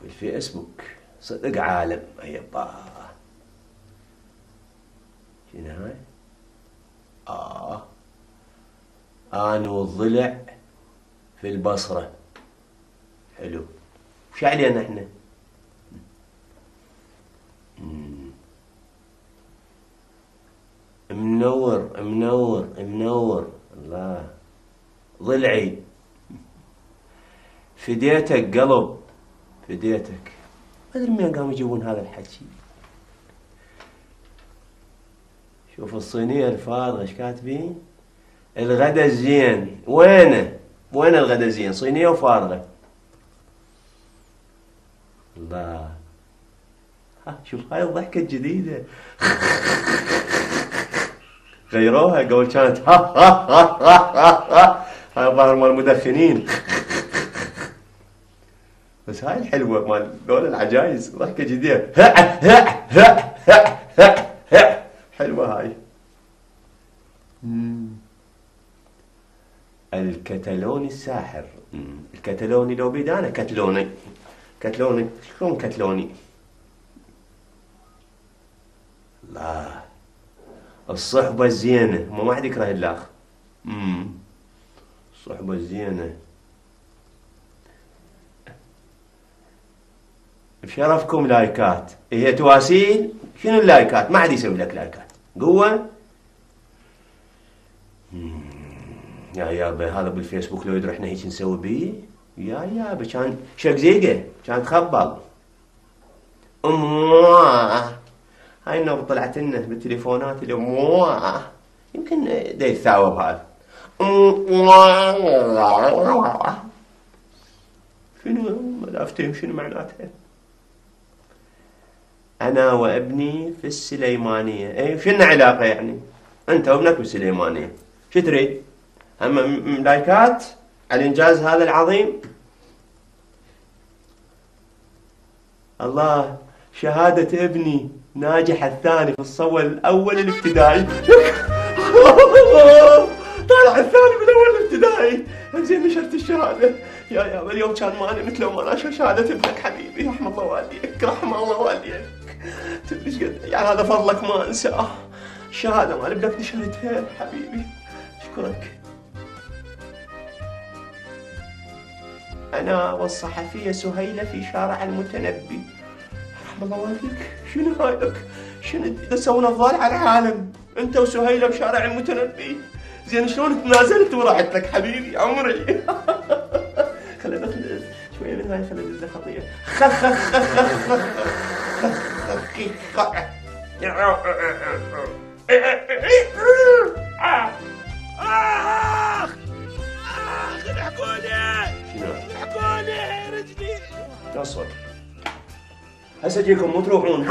في الفيسبوك صدق عالم. يبا شنو هاي؟ انا والضلع في البصرة. حلو. وش علينا احنا؟ منور منور منور. الله ضلعي فديتك قلب، فديتك. ما ادري منين قاموا يجيبون هذا الحكي. شوف الصينية الفارغة ايش كاتبين؟ الغدا الزين. وينه؟ وين الغدا الزين؟ صينية وفارغة. الله. ها شوف هاي الضحكة الجديدة. غيروها قبل كانت هاي الظاهر مال المدخنين. بس هاي الحلوة مال دول العجايز، ضحكة جديدة. حلوة هاي. الكتالوني الساحر. الكتالوني لو بيدانا كتلوني. كتلوني شلون كتلوني؟ الله. الصحبة الزينة، ما حد يكره الاخ. الصحبة الزينة. بشرفكم لايكات. هي تواسيل. شنو اللايكات؟ ما حد يسوي لك لايكات. قوة. يا يابا هذا بالفيسبوك لو يدري احنا هيك نسوي بيه. يا يابا كان شقزيقة، كان تخبل. هاي النوبة طلعت لنا بالتليفونات اللي يمكن دا يتثاوب هذا. شنو ما افتهم شنو معناتها. انا وابني في السليمانية. اي شنو علاقة يعني؟ انت وابنك بالسليمانية شو تريد؟ اما لايكات على الانجاز هذا العظيم. الله. شهادة ابني ناجح الثاني في الصف الأول الابتدائي. طالع الثاني بالأول الابتدائي. زين نشرت الشهادة. يا اليوم كان ماني مثل لو ما نشر شهادة ابنك حبيبي. رحم الله والديك، رحم الله والديك. تدري ايش قد يعني هذا فضلك ما انساه. الشهادة مال ابنك نشرتها حبيبي. اشكرك. أنا والصحفية سهيلة في شارع المتنبي. رحم الله والديك. شنو هايك؟ شنو تسوون الضال على العالم؟ أنت وسهيلة بشارع المتنبي. زين شلون تنازلت ورحت لك حبيبي عمري؟ خلينا ناخذ شوية من هاي، خلينا ندز خطية. الحقوني. شنو؟ الحقوني رجلي. تصل. هسه اجيكم مو تروحون.